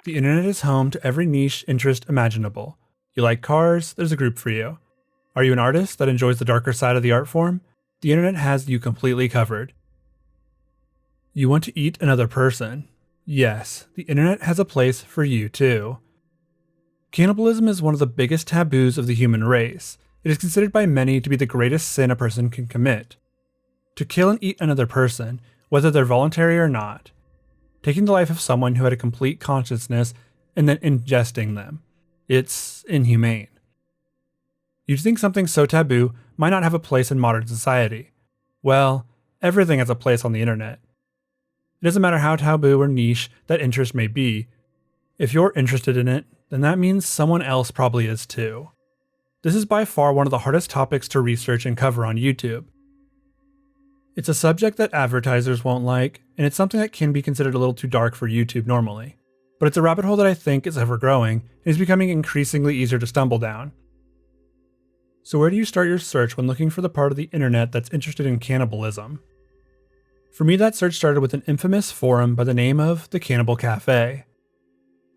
The internet is home to every niche interest imaginable. You like cars? There's a group for you. Are you an artist that enjoys the darker side of the art form? The internet has you completely covered. You want to eat another person? Yes, the internet has a place for you too. Cannibalism is one of the biggest taboos of the human race. It is considered by many to be the greatest sin a person can commit. To kill and eat another person, whether they're voluntary or not. Taking the life of someone who had a complete consciousness and then ingesting them. It's inhumane. You'd think something so taboo might not have a place in modern society. Well, everything has a place on the internet. It doesn't matter how taboo or niche that interest may be. If you're interested in it, then that means someone else probably is too. This is by far one of the hardest topics to research and cover on YouTube. It's a subject that advertisers won't like, and it's something that can be considered a little too dark for YouTube normally. But it's a rabbit hole that I think is ever growing, and is becoming increasingly easier to stumble down. So where do you start your search when looking for the part of the internet that's interested in cannibalism? For me, that search started with an infamous forum by the name of the Cannibal Cafe.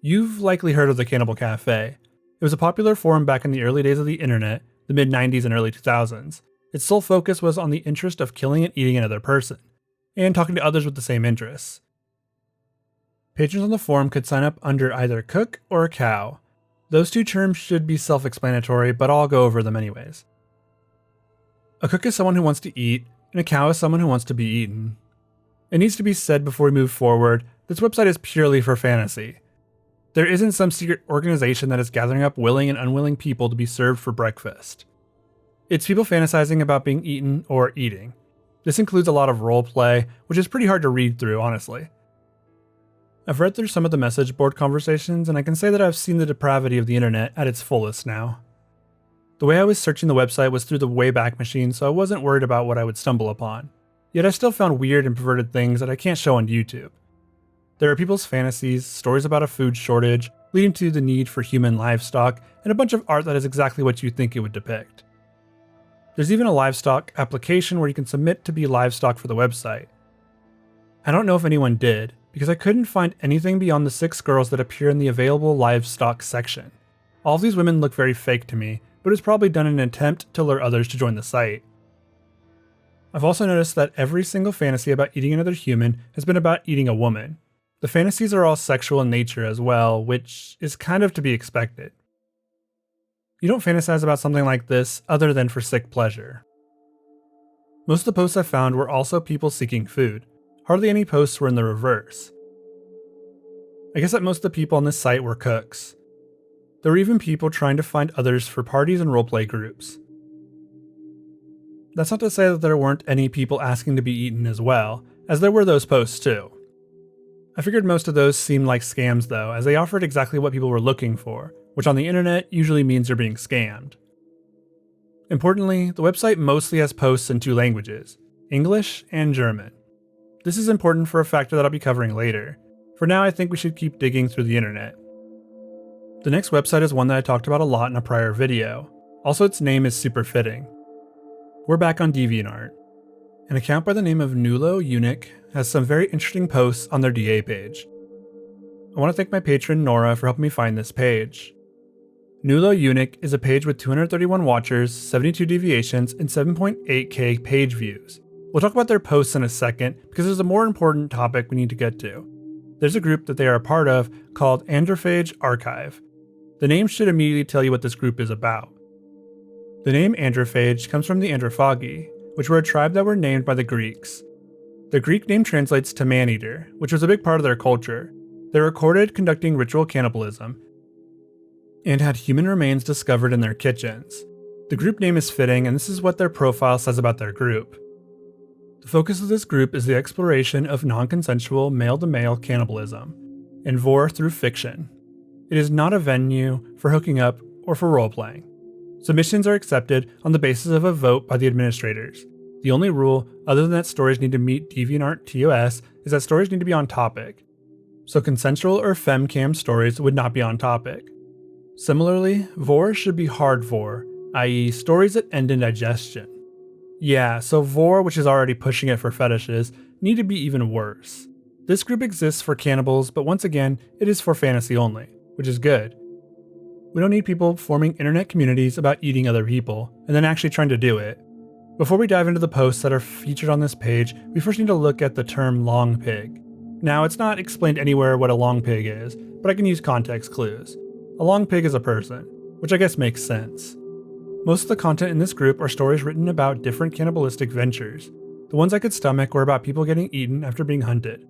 You've likely heard of the Cannibal Cafe. It was a popular forum back in the early days of the internet, the mid-90s and early 2000s. Its sole focus was on the interest of killing and eating another person, and talking to others with the same interests. Patrons on the forum could sign up under either cook or cow. Those two terms should be self-explanatory, but I'll go over them anyways. A cook is someone who wants to eat, and a cow is someone who wants to be eaten. It needs to be said before we move forward, this website is purely for fantasy. There isn't some secret organization that is gathering up willing and unwilling people to be served for breakfast. It's people fantasizing about being eaten or eating. This includes a lot of roleplay, which is pretty hard to read through, honestly. I've read through some of the message board conversations, and I can say that I've seen the depravity of the internet at its fullest now. The way I was searching the website was through the Wayback Machine, so I wasn't worried about what I would stumble upon. Yet I still found weird and perverted things that I can't show on YouTube. There are people's fantasies, stories about a food shortage, leading to the need for human livestock, and a bunch of art that is exactly what you think it would depict. There's even a livestock application where you can submit to be livestock for the website. I don't know if anyone did, because I couldn't find anything beyond the 6 girls that appear in the available livestock section. All of these women look very fake to me, but it was probably done in an attempt to lure others to join the site. I've also noticed that every single fantasy about eating another human has been about eating a woman. The fantasies are all sexual in nature as well, which is kind of to be expected. You don't fantasize about something like this other than for sick pleasure. Most of the posts I found were also people seeking food. Hardly any posts were in the reverse. I guess that most of the people on this site were cooks. There were even people trying to find others for parties and roleplay groups. That's not to say that there weren't any people asking to be eaten as well, as there were those posts too. I figured most of those seemed like scams though, as they offered exactly what people were looking for, which on the internet usually means you're being scammed. Importantly, the website mostly has posts in 2 languages, English and German. This is important for a factor that I'll be covering later. For now, I think we should keep digging through the internet. The next website is one that I talked about a lot in a prior video. Also, its name is super fitting. We're back on DeviantArt. An account by the name of Audionautix has some very interesting posts on their DA page. I want to thank my patron Nora for helping me find this page. Audionautix is a page with 231 watchers, 72 deviations, and 7.8k page views. We'll talk about their posts in a second because there's a more important topic we need to get to. There's a group that they are a part of called IBLP Archive. The name should immediately tell you what this group is about. The name Androphage comes from the Androphagi, which were a tribe that were named by the Greeks. The Greek name translates to man-eater, which was a big part of their culture. They were recorded conducting ritual cannibalism and had human remains discovered in their kitchens. The group name is fitting, and this is what their profile says about their group. The focus of this group is the exploration of non-consensual male-to-male cannibalism and vor through fiction. It is not a venue for hooking up or for role-playing. Submissions are accepted on the basis of a vote by the administrators. The only rule, other than that stories need to meet DeviantArt TOS, is that stories need to be on topic. So consensual or femcam stories would not be on topic. Similarly, vor should be hard vor, i.e. stories that end in digestion. Yeah, so vor, which is already pushing it for fetishes, need to be even worse. This group exists for cannibals, but once again, it is for fantasy only, which is good. We don't need people forming internet communities about eating other people, and then actually trying to do it. Before we dive into the posts that are featured on this page, we first need to look at the term long pig. Now, it's not explained anywhere what a long pig is, but I can use context clues. A long pig is a person, which I guess makes sense. Most of the content in this group are stories written about different cannibalistic ventures. The ones I could stomach were about people getting eaten after being hunted.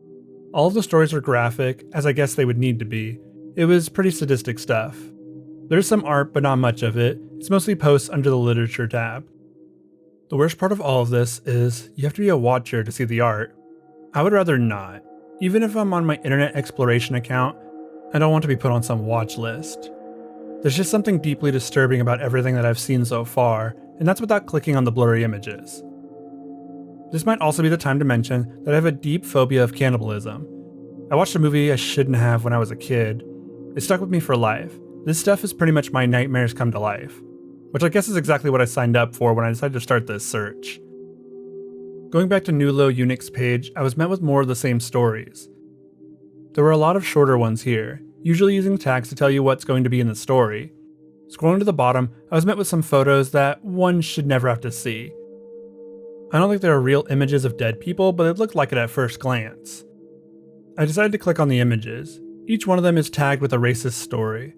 All of the stories are graphic, as I guess they would need to be. It was pretty sadistic stuff. There's some art, but not much of it. It's mostly posts under the literature tab. The worst part of all of this is you have to be a watcher to see the art. I would rather not. Even if I'm on my internet exploration account, I don't want to be put on some watch list. There's just something deeply disturbing about everything that I've seen so far, and that's without clicking on the blurry images. This might also be the time to mention that I have a deep phobia of cannibalism. I watched a movie I shouldn't have when I was a kid. It stuck with me for life. This stuff is pretty much my nightmares come to life, which I guess is exactly what I signed up for when I decided to start this search. Going back to Nulo Unix page, I was met with more of the same stories. There were a lot of shorter ones here, usually using tags to tell you what's going to be in the story. Scrolling to the bottom, I was met with some photos that one should never have to see. I don't think they are real images of dead people, but it looked like it at first glance. I decided to click on the images. Each one of them is tagged with a racist story.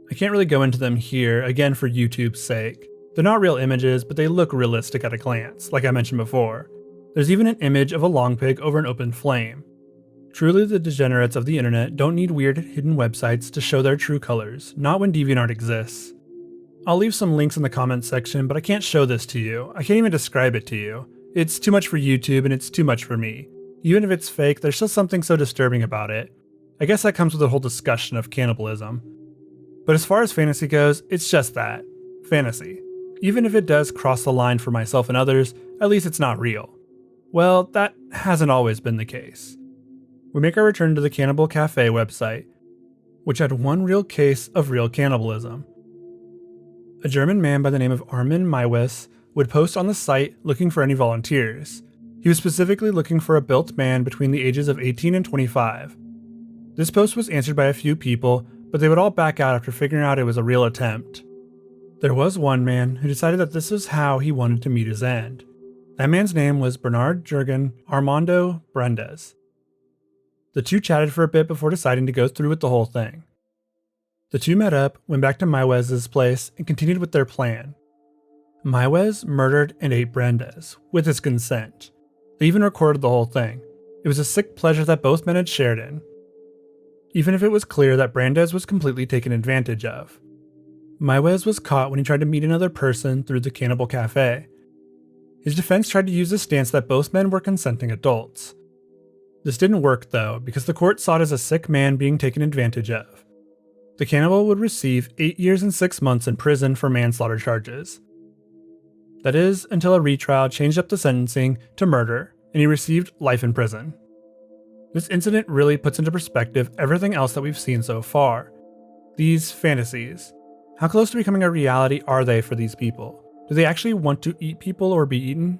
I can't really go into them here, again for YouTube's sake. They're not real images, but they look realistic at a glance, like I mentioned before. There's even an image of a long pig over an open flame. Truly, the degenerates of the internet don't need weird hidden websites to show their true colors, not when DeviantArt exists. I'll leave some links in the comments section, but I can't show this to you. I can't even describe it to you. It's too much for YouTube and it's too much for me. Even if it's fake, there's still something so disturbing about it. I guess that comes with the whole discussion of cannibalism. But as far as fantasy goes, it's just that. Fantasy. Even if it does cross the line for myself and others, at least it's not real. Well, that hasn't always been the case. We make our return to the Cannibal Cafe website, which had one real case of real cannibalism. A German man by the name of Armin Maiwes would post on the site looking for any volunteers. He was specifically looking for a built man between the ages of 18 and 25. This post was answered by a few people, but they would all back out after figuring out it was a real attempt. There was one man who decided that this was how he wanted to meet his end. That man's name was Bernard Jürgen Armando Brandes. The two chatted for a bit before deciding to go through with the whole thing. The two met up, went back to Maiwes' place, and continued with their plan. Maiwes murdered and ate Brandes, with his consent. They even recorded the whole thing. It was a sick pleasure that both men had shared in, even if it was clear that Brandes was completely taken advantage of. Maiwes was caught when he tried to meet another person through the Cannibal Cafe. His defense tried to use the stance that both men were consenting adults. This didn't work though, because the court saw it as a sick man being taken advantage of. The cannibal would receive 8 years and 6 months in prison for manslaughter charges. That is, until a retrial changed up the sentencing to murder, and he received life in prison. This incident really puts into perspective everything else that we've seen so far. These fantasies. How close to becoming a reality are they for these people? Do they actually want to eat people or be eaten?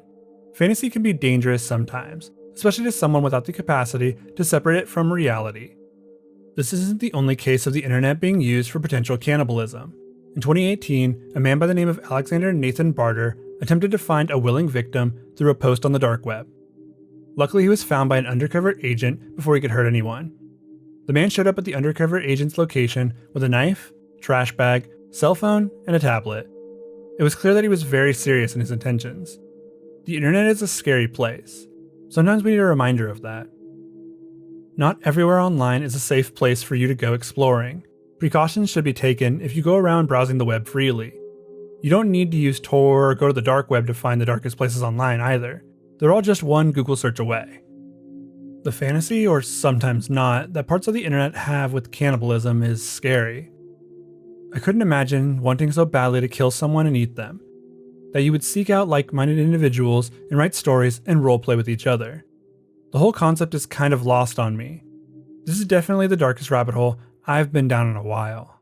Fantasy can be dangerous sometimes, especially to someone without the capacity to separate it from reality. This isn't the only case of the internet being used for potential cannibalism. In 2018, a man by the name of Alexander Nathan Barter attempted to find a willing victim through a post on the dark web. Luckily, he was found by an undercover agent before he could hurt anyone. The man showed up at the undercover agent's location with a knife, trash bag, cell phone, and a tablet. It was clear that he was very serious in his intentions. The internet is a scary place. Sometimes we need a reminder of that. Not everywhere online is a safe place for you to go exploring. Precautions should be taken if you go around browsing the web freely. You don't need to use Tor or go to the dark web to find the darkest places online either. They're all just one Google search away. The fantasy, or sometimes not, that parts of the internet have with cannibalism is scary. I couldn't imagine wanting so badly to kill someone and eat them, that you would seek out like-minded individuals and write stories and roleplay with each other. The whole concept is kind of lost on me. This is definitely the darkest rabbit hole I've been down in a while.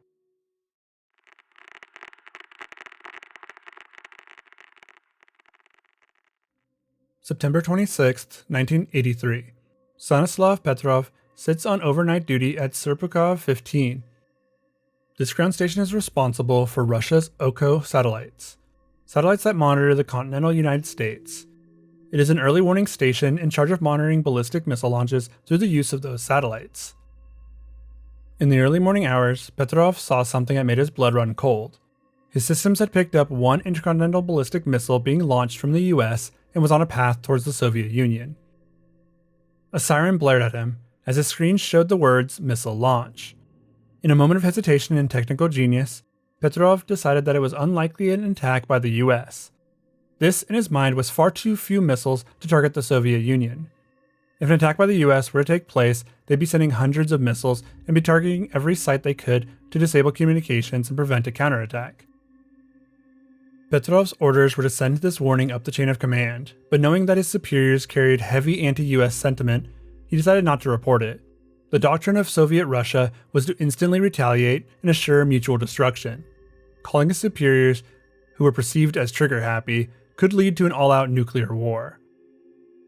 September 26th, 1983. Stanislav Petrov sits on overnight duty at Serpukhov 15. This ground station is responsible for Russia's Oko satellites that monitor the continental United States. It is an early warning station in charge of monitoring ballistic missile launches through the use of those satellites. In the early morning hours, Petrov saw something that made his blood run cold. His systems had picked up one intercontinental ballistic missile being launched from the US and was on a path towards the Soviet Union. A siren blared at him as his screen showed the words "missile launch." In a moment of hesitation and technical genius, Petrov decided that it was unlikely an attack by the US. This, in his mind, was far too few missiles to target the Soviet Union. If an attack by the US were to take place, they'd be sending hundreds of missiles and be targeting every site they could to disable communications and prevent a counterattack. Petrov's orders were to send this warning up the chain of command, but knowing that his superiors carried heavy anti-US sentiment, he decided not to report it. The doctrine of Soviet Russia was to instantly retaliate and assure mutual destruction. Calling his superiors, who were perceived as trigger-happy, could lead to an all-out nuclear war.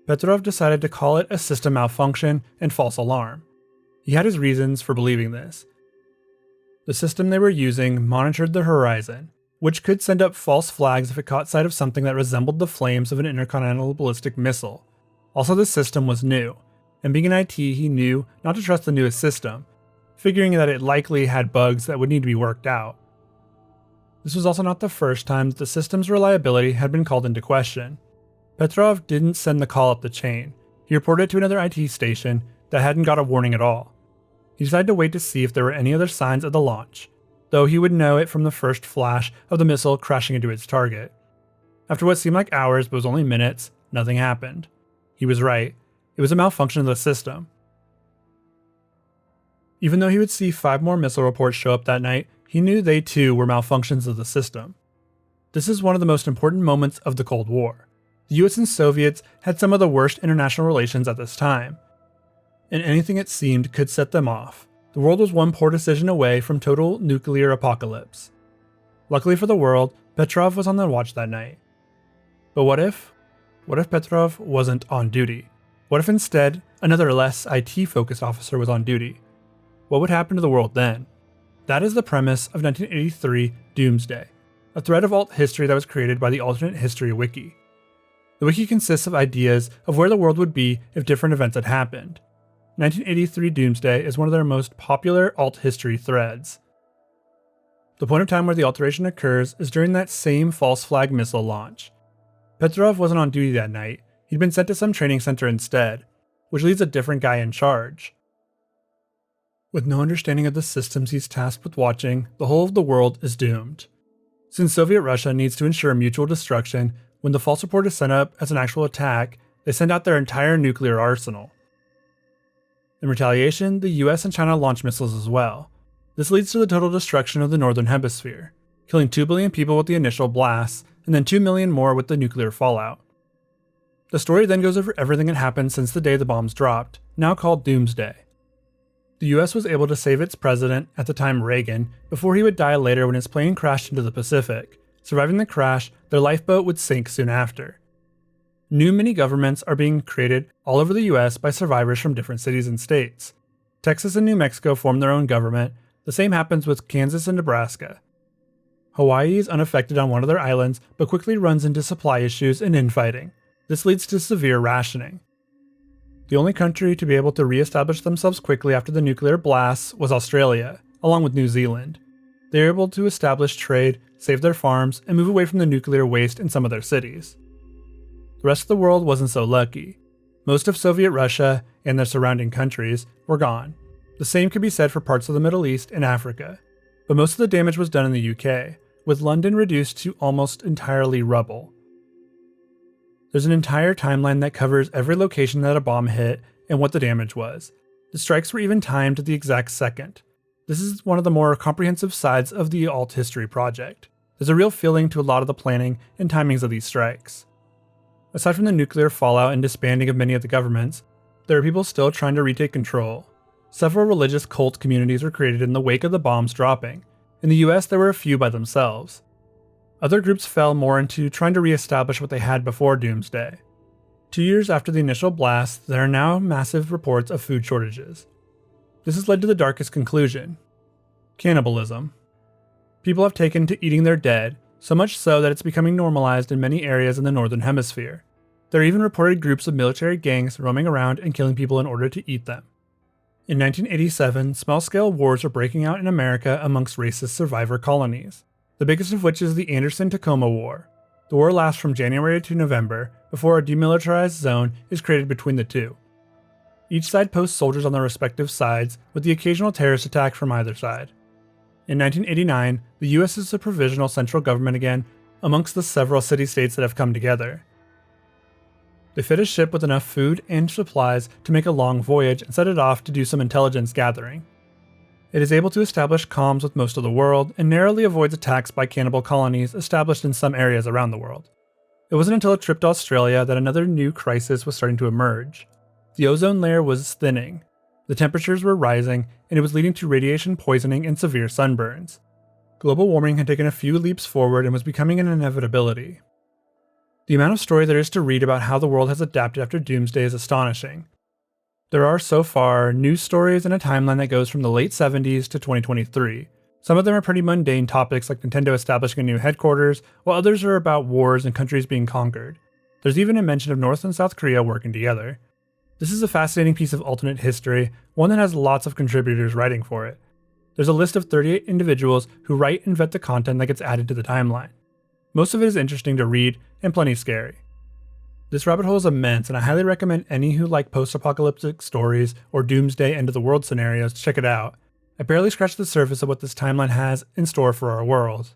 Petrov decided to call it a system malfunction and false alarm. He had his reasons for believing this. The system they were using monitored the horizon, which could send up false flags if it caught sight of something that resembled the flames of an intercontinental ballistic missile. Also, this system was new, and being in IT, he knew not to trust the newest system, figuring that it likely had bugs that would need to be worked out. This was also not the first time that the system's reliability had been called into question. Petrov didn't send the call up the chain. He reported it to another IT station that hadn't got a warning at all. He decided to wait to see if there were any other signs of the launch, though he would know it from the first flash of the missile crashing into its target. After what seemed like hours but was only minutes, nothing happened. He was right. It was a malfunction of the system. Even though he would see 5 more missile reports show up that night, he knew they too were malfunctions of the system. This is one of the most important moments of the Cold War. The US and Soviets had some of the worst international relations at this time, and anything it seemed could set them off. The world was one poor decision away from total nuclear apocalypse. Luckily for the world, Petrov was on the watch that night. But what if Petrov wasn't on duty? What if instead, another less IT-focused officer was on duty? What would happen to the world then? That is the premise of 1983 Doomsday, a thread of alt history that was created by the Alternate History Wiki. The wiki consists of ideas of where the world would be if different events had happened. 1983 Doomsday is one of their most popular alt history threads. The point of time where the alteration occurs is during that same false flag missile launch. Petrov wasn't on duty that night. He'd been sent to some training center instead, which leaves a different guy in charge. With no understanding of the systems he's tasked with watching, the whole of the world is doomed. Since Soviet Russia needs to ensure mutual destruction, when the false report is sent up as an actual attack, they send out their entire nuclear arsenal. In retaliation, the US and China launch missiles as well. This leads to the total destruction of the Northern Hemisphere, killing 2 billion people with the initial blasts, and then 2 million more with the nuclear fallout. The story then goes over everything that happened since the day the bombs dropped, now called Doomsday. The US was able to save its president, at the time Reagan, before he would die later when his plane crashed into the Pacific. Surviving the crash, their lifeboat would sink soon after. New mini-governments are being created all over the US by survivors from different cities and states. Texas and New Mexico form their own government. The same happens with Kansas and Nebraska. Hawaii is unaffected on one of their islands, but quickly runs into supply issues and infighting. This leads to severe rationing. The only country to be able to re-establish themselves quickly after the nuclear blasts was Australia, along with New Zealand. They were able to establish trade, save their farms, and move away from the nuclear waste in some of their cities. The rest of the world wasn't so lucky. Most of Soviet Russia and their surrounding countries were gone. The same could be said for parts of the Middle East and Africa, but most of the damage was done in the UK, with London reduced to almost entirely rubble. There's an entire timeline that covers every location that a bomb hit and what the damage was. The strikes were even timed to the exact second. This is one of the more comprehensive sides of the alt history project. There's a real feeling to a lot of the planning and timings of these strikes. Aside from the nuclear fallout and disbanding of many of the governments, there are people still trying to retake control. Several religious cult communities were created in the wake of the bombs dropping. In the US, there were a few by themselves. Other groups fell more into trying to re-establish what they had before Doomsday. 2 years after the initial blast, there are now massive reports of food shortages. This has led to the darkest conclusion: cannibalism. People have taken to eating their dead, so much so that it's becoming normalized in many areas in the Northern Hemisphere. There are even reported groups of military gangs roaming around and killing people in order to eat them. In 1987, small-scale wars are breaking out in America amongst racist survivor colonies, the biggest of which is the Anderson-Tacoma War. The war lasts from January to November, before a demilitarized zone is created between the two. Each side posts soldiers on their respective sides, with the occasional terrorist attack from either side. In 1989, the US is a provisional central government again, amongst the several city-states that have come together. They fit a ship with enough food and supplies to make a long voyage and set it off to do some intelligence gathering. It is able to establish comms with most of the world and narrowly avoids attacks by cannibal colonies established in some areas around the world. It wasn't until it tripped Australia that another new crisis was starting to emerge. The ozone layer was thinning, the temperatures were rising, and it was leading to radiation poisoning and severe sunburns. Global warming had taken a few leaps forward and was becoming an inevitability. The amount of story there is to read about how the world has adapted after Doomsday is astonishing. There are so far news stories in a timeline that goes from the late 70s to 2023. Some of them are pretty mundane topics like Nintendo establishing a new headquarters, while others are about wars and countries being conquered. There's even a mention of North and South Korea working together. This is a fascinating piece of alternate history, one that has lots of contributors writing for it. There's a list of 38 individuals who write and vet the content that gets added to the timeline. Most of it is interesting to read and plenty scary. This rabbit hole is immense, and I highly recommend any who like post-apocalyptic stories or doomsday end-of-the-world scenarios to check it out. I barely scratched the surface of what this timeline has in store for our world.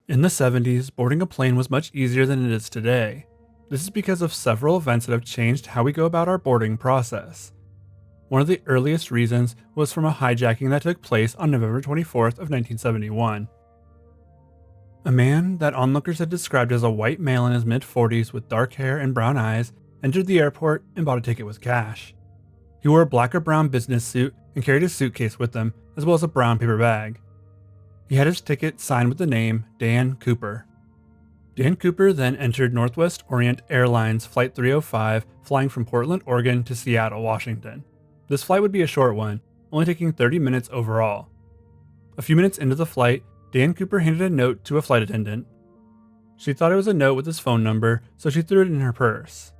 In the 70s, boarding a plane was much easier than it is today. This is because of several events that have changed how we go about our boarding process. One of the earliest reasons was from a hijacking that took place on November 24th of 1971. A man that onlookers had described as a white male in his mid-40s with dark hair and brown eyes entered the airport and bought a ticket with cash. He wore a black or brown business suit and carried a suitcase with him, as well as a brown paper bag. He had his ticket signed with the name Dan Cooper. Dan Cooper then entered Northwest Orient Airlines Flight 305, flying from Portland, Oregon to Seattle, Washington. This flight would be a short one, only taking 30 minutes overall. A few minutes into the flight, Dan Cooper handed a note to a flight attendant. She thought it was a note with his phone number, so she threw it in her purse.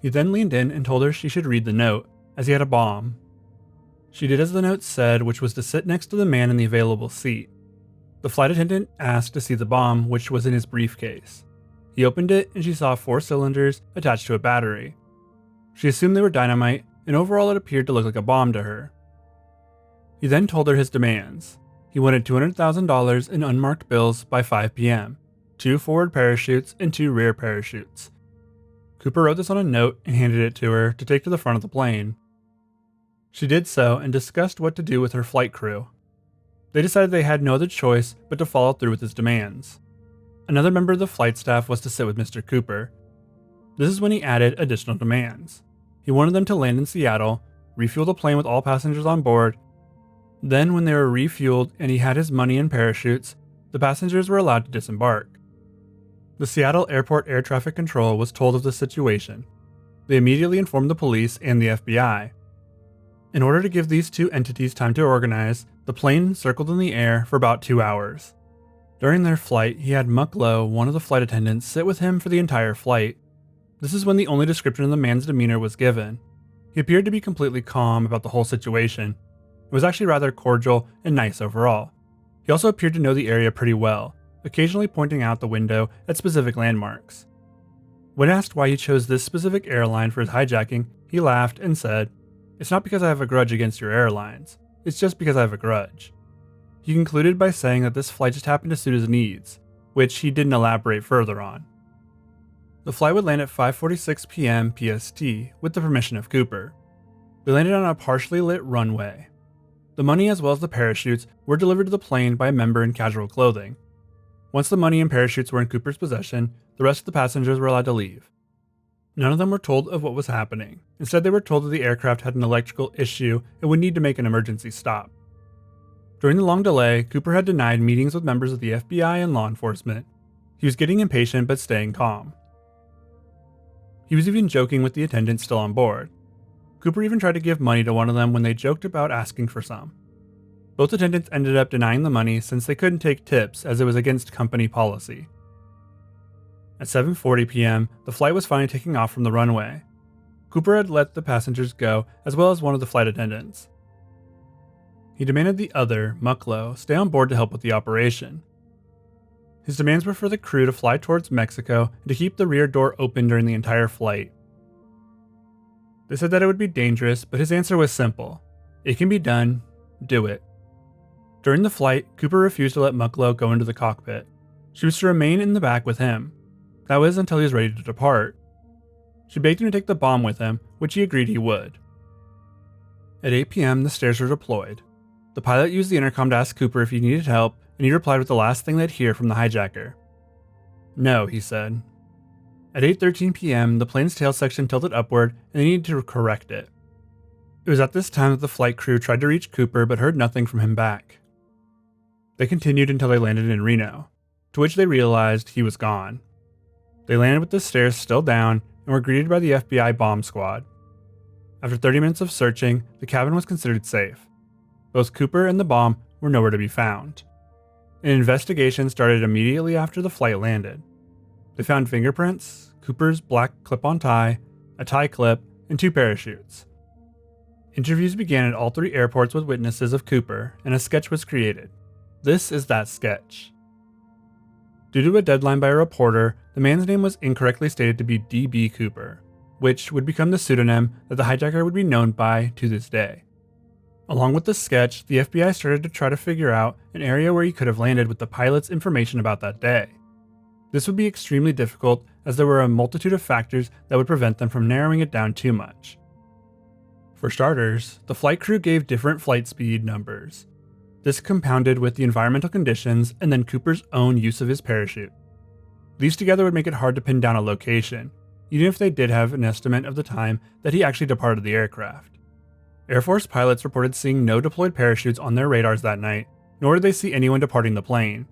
He then leaned in and told her she should read the note, as he had a bomb. She did as the note said, which was to sit next to the man in the available seat. The flight attendant asked to see the bomb, which was in his briefcase. He opened it and she saw 4 cylinders attached to a battery. She assumed they were dynamite, and overall it appeared to look like a bomb to her. He then told her his demands. He wanted $200,000 in unmarked bills by 5 p.m., 2 forward parachutes and 2 rear parachutes. Cooper wrote this on a note and handed it to her to take to the front of the plane. She did so and discussed what to do with her flight crew. They decided they had no other choice but to follow through with his demands. Another member of the flight staff was to sit with Mr. Cooper. This is when he added additional demands. He wanted them to land in Seattle, refuel the plane with all passengers on board. Then, when they were refueled and he had his money and parachutes, the passengers were allowed to disembark. The Seattle Airport Air Traffic Control was told of the situation. They immediately informed the police and the FBI. In order to give these two entities time to organize, the plane circled in the air for about 2 hours. During their flight, he had Mucklow, one of the flight attendants, sit with him for the entire flight. This is when the only description of the man's demeanor was given. He appeared to be completely calm about the whole situation. It was actually rather cordial and nice overall. He also appeared to know the area pretty well, occasionally pointing out the window at specific landmarks. When asked why he chose this specific airline for his hijacking, he laughed and said, "It's not because I have a grudge against your airlines, it's just because I have a grudge." He concluded by saying that this flight just happened to suit his needs, which he didn't elaborate further on. The flight would land at 5:46 p.m. PST with the permission of Cooper. They landed on a partially lit runway. The money as well as the parachutes were delivered to the plane by a member in casual clothing. Once the money and parachutes were in Cooper's possession, the rest of the passengers were allowed to leave. None of them were told of what was happening. Instead, they were told that the aircraft had an electrical issue and would need to make an emergency stop. During the long delay, Cooper had denied meetings with members of the FBI and law enforcement. He was getting impatient but staying calm. He was even joking with the attendants still on board. Cooper even tried to give money to one of them when they joked about asking for some. Both attendants ended up denying the money since they couldn't take tips as it was against company policy. At 7:40 p.m., the flight was finally taking off from the runway. Cooper had let the passengers go as well as one of the flight attendants. He demanded the other, Mucklow, stay on board to help with the operation. His demands were for the crew to fly towards Mexico and to keep the rear door open during the entire flight. They said that it would be dangerous, but his answer was simple. It can be done, do it. During the flight, Cooper refused to let Mucklow go into the cockpit. She was to remain in the back with him. That was until he was ready to depart. She begged him to take the bomb with him, which he agreed he would. At 8 p.m., the stairs were deployed. The pilot used the intercom to ask Cooper if he needed help, and he replied with the last thing they'd hear from the hijacker. No, he said. At 8:13 p.m., the plane's tail section tilted upward, and they needed to correct it. It was at this time that the flight crew tried to reach Cooper but heard nothing from him back. They continued until they landed in Reno, to which they realized he was gone. They landed with the stairs still down and were greeted by the FBI bomb squad. After 30 minutes of searching, the cabin was considered safe. Both Cooper and the bomb were nowhere to be found. An investigation started immediately after the flight landed. They found fingerprints, Cooper's black clip-on tie, a tie clip, and 2 parachutes. Interviews began at all 3 airports with witnesses of Cooper, and a sketch was created. This is that sketch. Due to a deadline by a reporter, the man's name was incorrectly stated to be D.B. Cooper, which would become the pseudonym that the hijacker would be known by to this day. Along with the sketch, the FBI started to try to figure out an area where he could have landed with the pilot's information about that day. This would be extremely difficult as there were a multitude of factors that would prevent them from narrowing it down too much. For starters, the flight crew gave different flight speed numbers. This compounded with the environmental conditions and then Cooper's own use of his parachute. These together would make it hard to pin down a location, even if they did have an estimate of the time that he actually departed the aircraft. Air Force pilots reported seeing no deployed parachutes on their radars that night, nor did they see anyone departing the plane.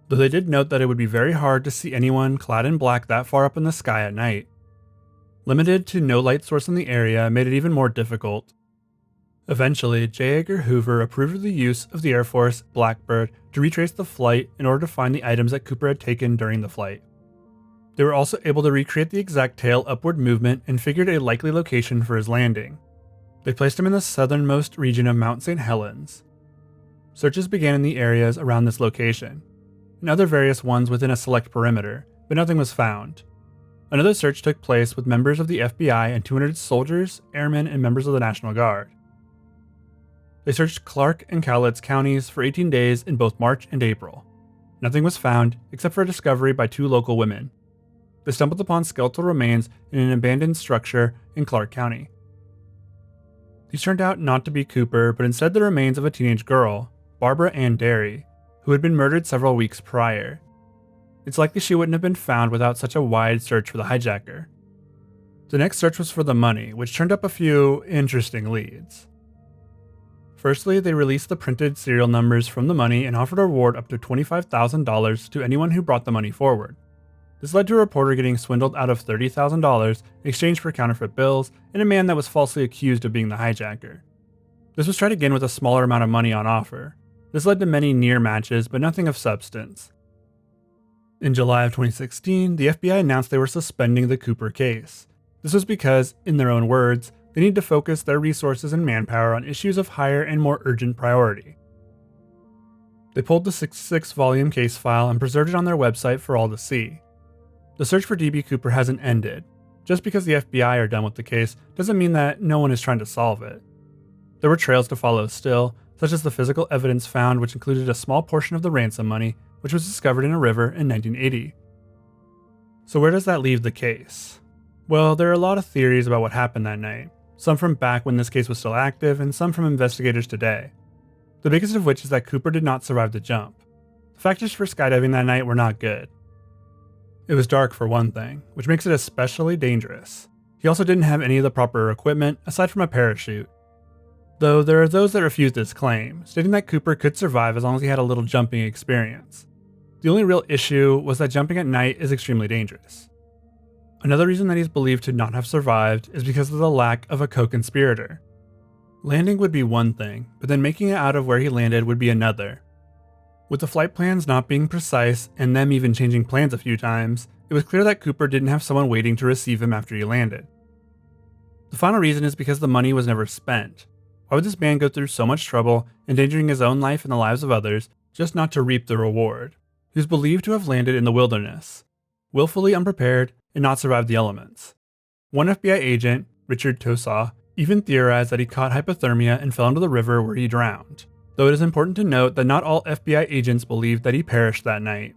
Though they did note that it would be very hard to see anyone clad in black that far up in the sky at night. Limited to no light source in the area made it even more difficult. Eventually, J. Edgar Hoover approved of the use of the Air Force Blackbird to retrace the flight in order to find the items that Cooper had taken during the flight. They were also able to recreate the exact tail upward movement and figured a likely location for his landing. They placed him in the southernmost region of Mount St. Helens. Searches began in the areas around this location, and other various ones within a select perimeter, but nothing was found. Another search took place with members of the FBI and 200 soldiers, airmen, and members of the National Guard. They searched Clark and Cowlitz counties for 18 days in both March and April. Nothing was found except for a discovery by 2 local women. They stumbled upon skeletal remains in an abandoned structure in Clark County. These turned out not to be Cooper, but instead the remains of a teenage girl, Barbara Ann Derry, who had been murdered several weeks prior. It's likely she wouldn't have been found without such a wide search for the hijacker. The next search was for the money, which turned up a few interesting leads. Firstly, they released the printed serial numbers from the money and offered a reward up to $25,000 to anyone who brought the money forward. This led to a reporter getting swindled out of $30,000 in exchange for counterfeit bills and a man that was falsely accused of being the hijacker. This was tried again with a smaller amount of money on offer. This led to many near matches, but nothing of substance. In July of 2016, the FBI announced they were suspending the Cooper case. This was because, in their own words, they need to focus their resources and manpower on issues of higher and more urgent priority. They pulled the 66-volume case file and preserved it on their website for all to see. The search for D.B. Cooper hasn't ended. Just because the FBI are done with the case doesn't mean that no one is trying to solve it. There were trails to follow still, such as the physical evidence found, which included a small portion of the ransom money, which was discovered in a river in 1980. So where does that leave the case? Well, there are a lot of theories about what happened that night, some from back when this case was still active, and some from investigators today. The biggest of which is that Cooper did not survive the jump. The factors for skydiving that night were not good. It was dark for one thing, which makes it especially dangerous. He also didn't have any of the proper equipment aside from a parachute. Though there are those that refute this claim, stating that Cooper could survive as long as he had a little jumping experience. The only real issue was that jumping at night is extremely dangerous. Another reason that he's believed to not have survived is because of the lack of a co-conspirator. Landing would be one thing, but then making it out of where he landed would be another. With the flight plans not being precise and them even changing plans a few times, it was clear that Cooper didn't have someone waiting to receive him after he landed. The final reason is because the money was never spent. Why would this man go through so much trouble, endangering his own life and the lives of others, just not to reap the reward? He was believed to have landed in the wilderness, willfully unprepared, and not survived the elements. One FBI agent, Richard Tosaw, even theorized that he caught hypothermia and fell into the river where he drowned, though it is important to note that not all FBI agents believed that he perished that night.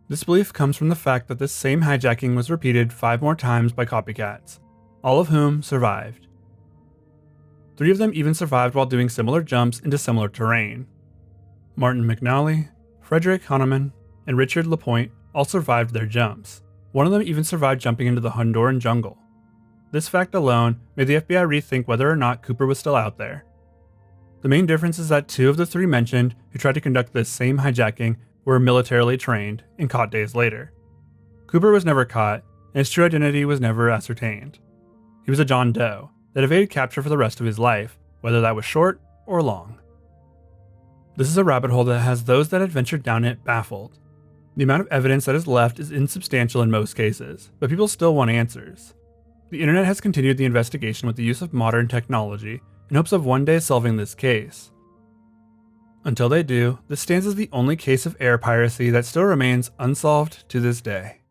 This belief comes from the fact that this same hijacking was repeated 5 more times by copycats, all of whom survived. 3 of them even survived while doing similar jumps into similar terrain. Martin McNally, Frederick Hahnemann, and Richard LaPointe all survived their jumps. One of them even survived jumping into the Honduran jungle. This fact alone made the FBI rethink whether or not Cooper was still out there. The main difference is that 2 of the 3 mentioned who tried to conduct this same hijacking were militarily trained and caught days later. Cooper was never caught, and his true identity was never ascertained. He was a John Doe that evaded capture for the rest of his life, whether that was short or long. This is a rabbit hole that has those that had ventured down it baffled. The amount of evidence that is left is insubstantial in most cases, but people still want answers. The internet has continued the investigation with the use of modern technology in hopes of one day solving this case. Until they do, this stands as the only case of air piracy that still remains unsolved to this day.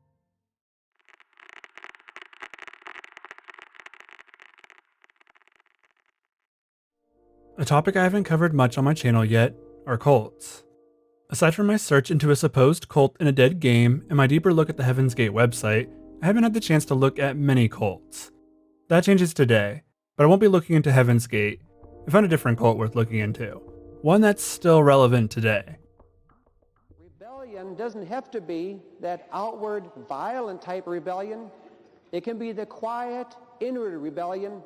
A topic I haven't covered much on my channel yet are cults. Aside from my search into a supposed cult in a dead game and my deeper look at the Heaven's Gate website, I haven't had the chance to look at many cults. That changes today, but I won't be looking into Heaven's Gate. I found a different cult worth looking into, one that's still relevant today. Rebellion doesn't have to be that outward, violent type of rebellion. It can be the quiet, inward rebellion,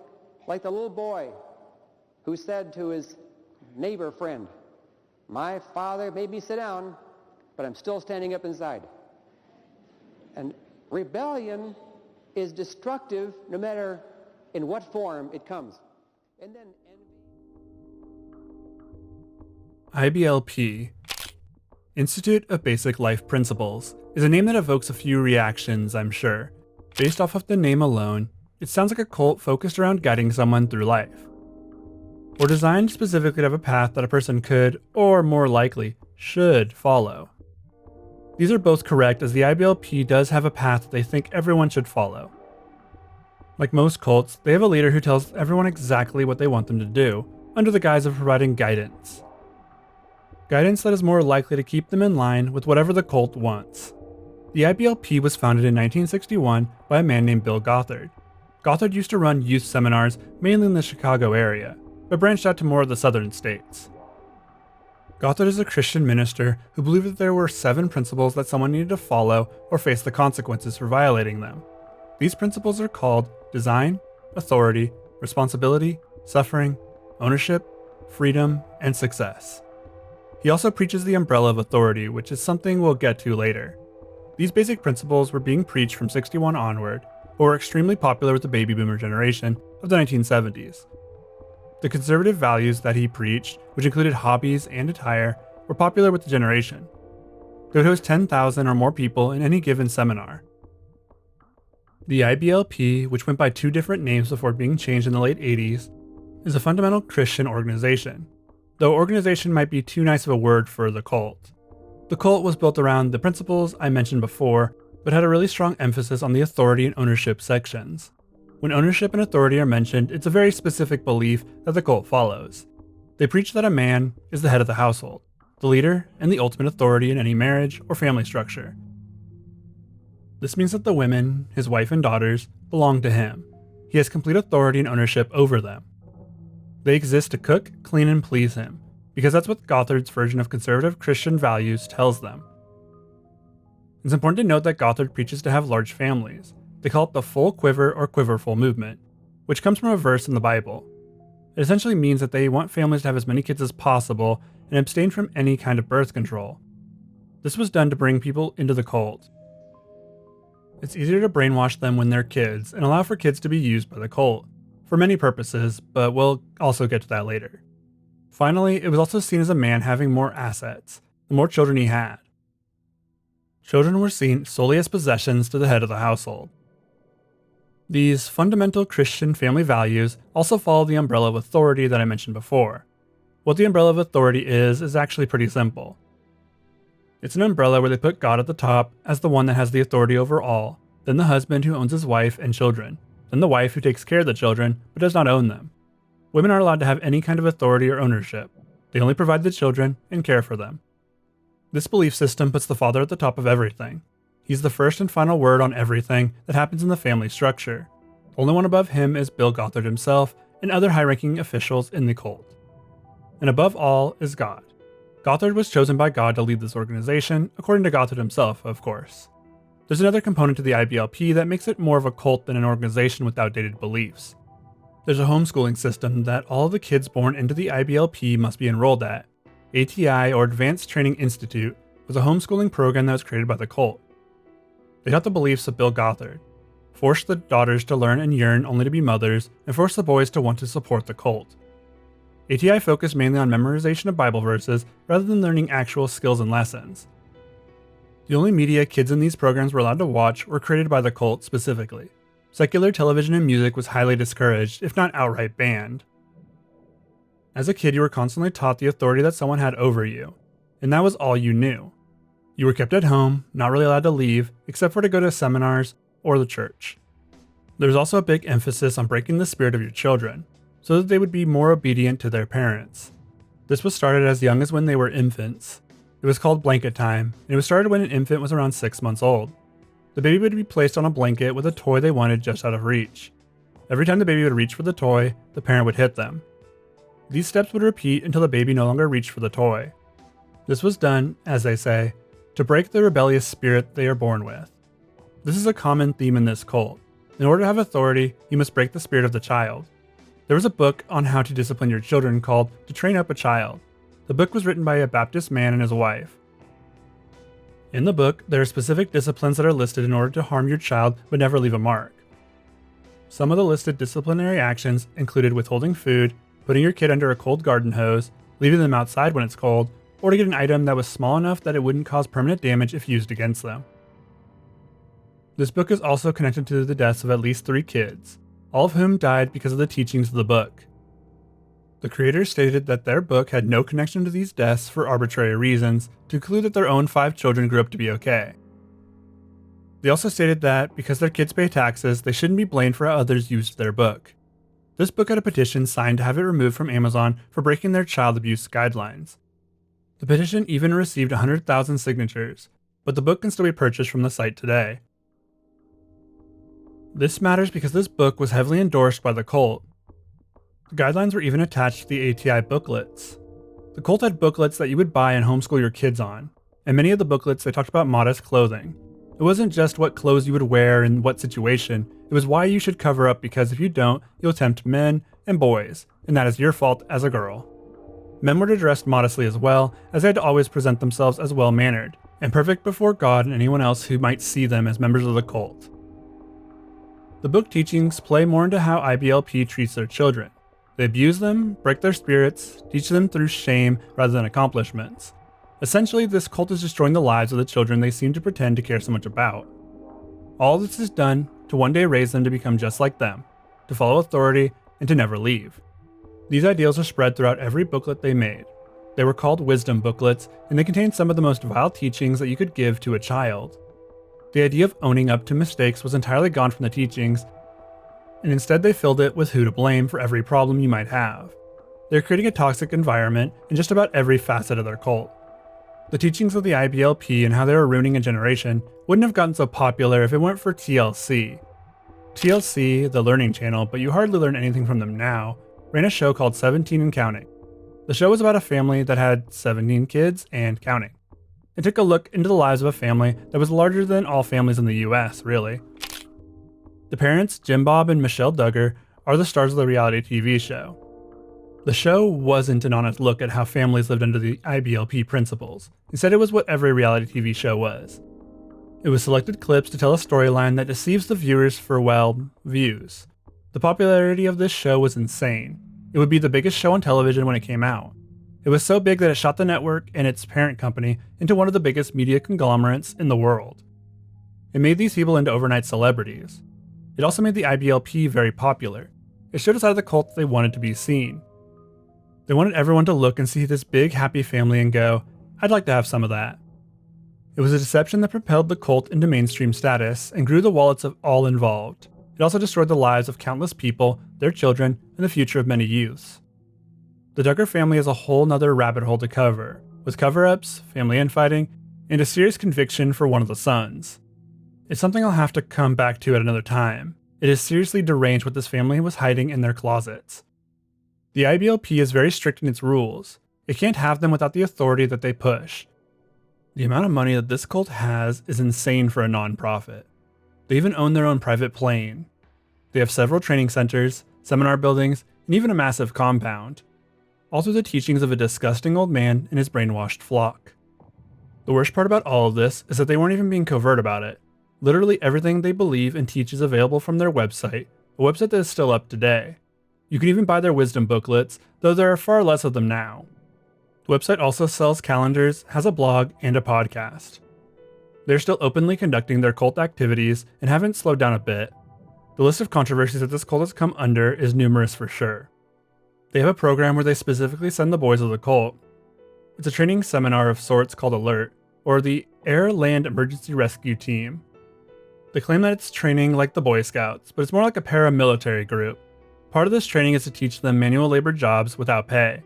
like the little boy who said to his neighbor friend, "My father made me sit down, but I'm still standing up inside." And rebellion is destructive no matter in what form it comes. And then IBLP, Institute of Basic Life Principles, is a name that evokes a few reactions, I'm sure. Based off of the name alone, it sounds like a cult focused around guiding someone through life, or designed specifically to have a path that a person could, or more likely, should follow. These are both correct, as the IBLP does have a path they think everyone should follow. Like most cults, they have a leader who tells everyone exactly what they want them to do, under the guise of providing guidance. Guidance that is more likely to keep them in line with whatever the cult wants. The IBLP was founded in 1961 by a man named Bill Gothard. Gothard used to run youth seminars mainly in the Chicago area, but branched out to more of the southern states. Gothard is a Christian minister who believed that there were 7 principles that someone needed to follow or face the consequences for violating them. These principles are called design, authority, responsibility, suffering, ownership, freedom, and success. He also preaches the umbrella of authority, which is something we'll get to later. These basic principles were being preached from 61 onward, but were extremely popular with the baby boomer generation of the 1970s. The conservative values that he preached, which included hobbies and attire, were popular with the generation. They would host 10,000 or more people in any given seminar. The IBLP, which went by 2 different names before being changed in the late 80s, is a fundamental Christian organization, though organization might be too nice of a word for the cult. The cult was built around the principles I mentioned before, but had a really strong emphasis on the authority and ownership sections. When ownership and authority are mentioned, it's a very specific belief that the cult follows. They preach that a man is the head of the household, the leader, and the ultimate authority in any marriage or family structure. This means that the women, his wife and daughters, belong to him. He has complete authority and ownership over them. They exist to cook, clean, and please him, because that's what Gothard's version of conservative Christian values tells them. It's important to note that Gothard preaches to have large families. They call it the full quiver or quiverful movement, which comes from a verse in the Bible. It essentially means that they want families to have as many kids as possible and abstain from any kind of birth control. This was done to bring people into the cult. It's easier to brainwash them when they're kids and allow for kids to be used by the cult, for many purposes, but we'll also get to that later. Finally, it was also seen as a man having more assets, the more children he had. Children were seen solely as possessions to the head of the household. These fundamental Christian family values also follow the umbrella of authority that I mentioned before. What the umbrella of authority is actually pretty simple. It's an umbrella where they put God at the top as the one that has the authority over all, then the husband who owns his wife and children, then the wife who takes care of the children but does not own them. Women aren't allowed to have any kind of authority or ownership. They only provide the children and care for them. This belief system puts the father at the top of everything. He's the first and final word on everything that happens in the family structure. The only one above him is Bill Gothard himself and other high-ranking officials in the cult. And above all is God. Gothard was chosen by God to lead this organization, according to Gothard himself, of course. There's another component to the IBLP that makes it more of a cult than an organization with outdated beliefs. There's a homeschooling system that all of the kids born into the IBLP must be enrolled at. ATI, or Advanced Training Institute, was a homeschooling program that was created by the cult. They taught the beliefs of Bill Gothard, forced the daughters to learn and yearn only to be mothers, and forced the boys to want to support the cult. ATI focused mainly on memorization of Bible verses rather than learning actual skills and lessons. The only media kids in these programs were allowed to watch were created by the cult specifically. Secular television and music was highly discouraged, if not outright banned. As a kid, you were constantly taught the authority that someone had over you, and that was all you knew. You were kept at home, not really allowed to leave, except for to go to seminars or the church. There was also a big emphasis on breaking the spirit of your children, so that they would be more obedient to their parents. This was started as young as when they were infants. It was called blanket time, and it was started when an infant was around 6 months old. The baby would be placed on a blanket with a toy they wanted just out of reach. Every time the baby would reach for the toy, the parent would hit them. These steps would repeat until the baby no longer reached for the toy. This was done, as they say, to break the rebellious spirit they are born with. This is a common theme in this cult. In order to have authority, you must break the spirit of the child. There was a book on how to discipline your children called To Train Up a Child. The book was written by a Baptist man and his wife. In the book, there are specific disciplines that are listed in order to harm your child but never leave a mark. Some of the listed disciplinary actions included withholding food, putting your kid under a cold garden hose, leaving them outside when it's cold, or to get an item that was small enough that it wouldn't cause permanent damage if used against them. This book is also connected to the deaths of at least 3 kids, all of whom died because of the teachings of the book. The creators stated that their book had no connection to these deaths for arbitrary reasons, to conclude that their own 5 children grew up to be okay. They also stated that, because their kids pay taxes, they shouldn't be blamed for how others used their book. This book had a petition signed to have it removed from Amazon for breaking their child abuse guidelines. The petition even received 100,000 signatures, but the book can still be purchased from the site today. This matters because this book was heavily endorsed by the cult. The guidelines were even attached to the ATI booklets. The cult had booklets that you would buy and homeschool your kids on, and many of the booklets they talked about modest clothing. It wasn't just what clothes you would wear in what situation, it was why you should cover up, because if you don't, you'll tempt men and boys, and that is your fault as a girl. Men were to dress modestly as well, as they had to always present themselves as well-mannered, and perfect before God and anyone else who might see them as members of the cult. The book teachings play more into how IBLP treats their children. They abuse them, break their spirits, teach them through shame rather than accomplishments. Essentially, this cult is destroying the lives of the children they seem to pretend to care so much about. All this is done to one day raise them to become just like them, to follow authority, and to never leave. These ideals are spread throughout every booklet they made. They were called wisdom booklets, and they contained some of the most vile teachings that you could give to a child. The idea of owning up to mistakes was entirely gone from the teachings, and instead they filled it with who to blame for every problem you might have. They're creating a toxic environment in just about every facet of their cult. The teachings of the IBLP and how they were ruining a generation wouldn't have gotten so popular if it weren't for TLC. TLC, the learning channel, but you hardly learn anything from them now, ran a show called 17 and Counting. The show was about a family that had 17 kids and counting. It took a look into the lives of a family that was larger than all families in the US, really. The parents, Jim Bob and Michelle Duggar, are the stars of the reality TV show. The show wasn't an honest look at how families lived under the IBLP principles. Instead, it was what every reality TV show was. It was selected clips to tell a storyline that deceives the viewers for, well, views. The popularity of this show was insane. It would be the biggest show on television when it came out. It was so big that it shot the network and its parent company into one of the biggest media conglomerates in the world. It made these people into overnight celebrities. It also made the IBLP very popular. It showed a side of the cult they wanted to be seen. They wanted everyone to look and see this big, happy family and go, I'd like to have some of that. It was a deception that propelled the cult into mainstream status and grew the wallets of all involved. It also destroyed the lives of countless people, their children, and the future of many youths. The Duggar family is a whole nother rabbit hole to cover, with cover-ups, family infighting, and a serious conviction for one of the sons. It's something I'll have to come back to at another time. It is seriously deranged what this family was hiding in their closets. The IBLP is very strict in its rules. It can't have them without the authority that they push. The amount of money that this cult has is insane for a non-profit. They even own their own private plane. They have several training centers, seminar buildings, and even a massive compound. All through the teachings of a disgusting old man and his brainwashed flock. The worst part about all of this is that they weren't even being covert about it. Literally everything they believe and teach is available from their website, a website that is still up today. You can even buy their wisdom booklets, though there are far less of them now. The website also sells calendars, has a blog, and a podcast. They're still openly conducting their cult activities and haven't slowed down a bit. The list of controversies that this cult has come under is numerous for sure. They have a program where they specifically send the boys of the cult. It's a training seminar of sorts called ALERT, or the Air Land Emergency Rescue Team. They claim that it's training like the Boy Scouts, but it's more like a paramilitary group. Part of this training is to teach them manual labor jobs without pay,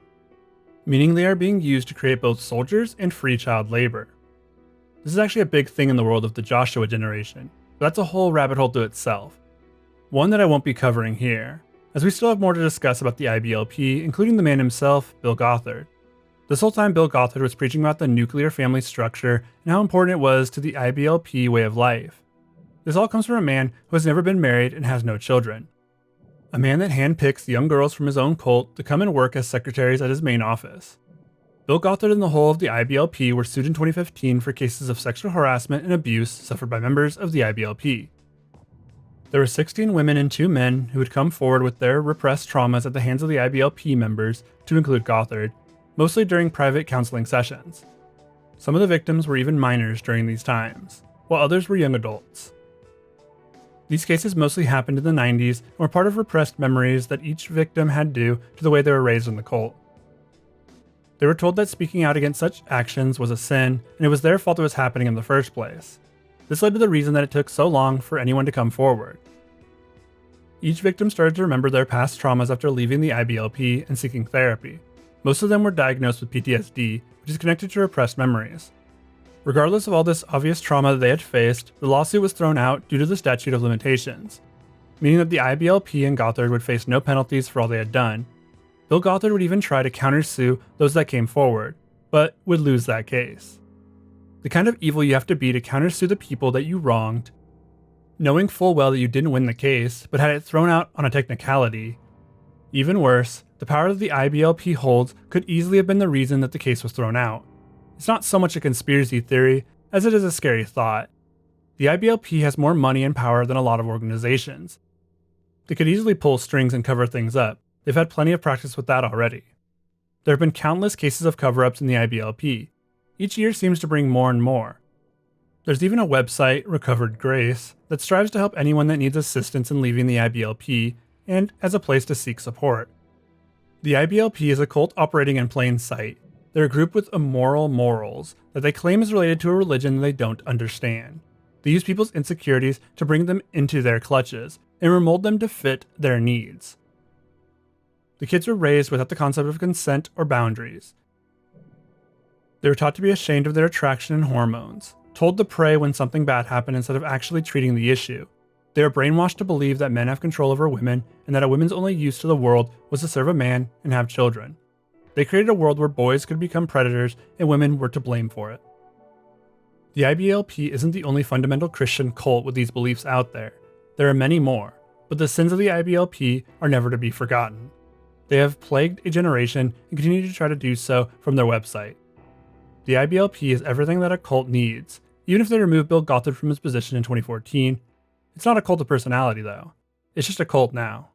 meaning they are being used to create both soldiers and free child labor. This is actually a big thing in the world of the Joshua generation, but that's a whole rabbit hole to itself. One that I won't be covering here, as we still have more to discuss about the IBLP, including the man himself, Bill Gothard. This whole time Bill Gothard was preaching about the nuclear family structure and how important it was to the IBLP way of life. This all comes from a man who has never been married and has no children. A man that handpicks young girls from his own cult to come and work as secretaries at his main office. Bill Gothard and the whole of the IBLP were sued in 2015 for cases of sexual harassment and abuse suffered by members of the IBLP. There were 16 women and 2 men who had come forward with their repressed traumas at the hands of the IBLP members, to include Gothard, mostly during private counseling sessions. Some of the victims were even minors during these times, while others were young adults. These cases mostly happened in the 90s and were part of repressed memories that each victim had due to the way they were raised in the cult. They were told that speaking out against such actions was a sin, and it was their fault it was happening in the first place. This led to the reason that it took so long for anyone to come forward. Each victim started to remember their past traumas after leaving the IBLP and seeking therapy. Most of them were diagnosed with PTSD, which is connected to repressed memories. Regardless of all this obvious trauma that they had faced, the lawsuit was thrown out due to the statute of limitations, meaning that the IBLP and Gothard would face no penalties for all they had done. Bill Gothard would even try to countersue those that came forward, but would lose that case. The kind of evil you have to be to countersue the people that you wronged, knowing full well that you didn't win the case, but had it thrown out on a technicality. Even worse, the power that the IBLP holds could easily have been the reason that the case was thrown out. It's not so much a conspiracy theory as it is a scary thought. The IBLP has more money and power than a lot of organizations. They could easily pull strings and cover things up. They've had plenty of practice with that already. There have been countless cases of cover-ups in the IBLP. Each year seems to bring more and more. There's even a website, Recovered Grace, that strives to help anyone that needs assistance in leaving the IBLP and as a place to seek support. The IBLP is a cult operating in plain sight. They're a group with immoral morals that they claim is related to a religion they don't understand. They use people's insecurities to bring them into their clutches and remold them to fit their needs. The kids were raised without the concept of consent or boundaries. They were taught to be ashamed of their attraction and hormones, told to pray when something bad happened instead of actually treating the issue. They are brainwashed to believe that men have control over women and that a woman's only use to the world was to serve a man and have children. They created a world where boys could become predators and women were to blame for it. The IBLP isn't the only fundamental Christian cult with these beliefs out there. There are many more, but the sins of the IBLP are never to be forgotten. They have plagued a generation and continue to try to do so from their website. The IBLP is everything that a cult needs, even if they remove Bill Gothard from his position in 2014. It's not a cult of personality though, it's just a cult now.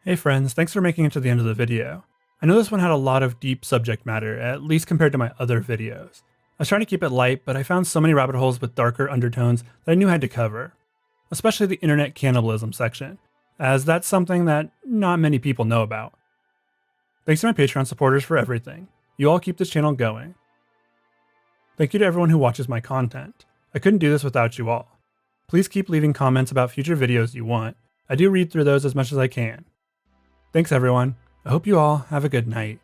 Hey friends, thanks for making it to the end of the video. I know this one had a lot of deep subject matter, at least compared to my other videos. I was trying to keep it light, but I found so many rabbit holes with darker undertones that I knew I had to cover. Especially the internet cannibalism section, as that's something that not many people know about. Thanks to my Patreon supporters for everything. You all keep this channel going. Thank you to everyone who watches my content. I couldn't do this without you all. Please keep leaving comments about future videos you want. I do read through those as much as I can. Thanks everyone. I hope you all have a good night.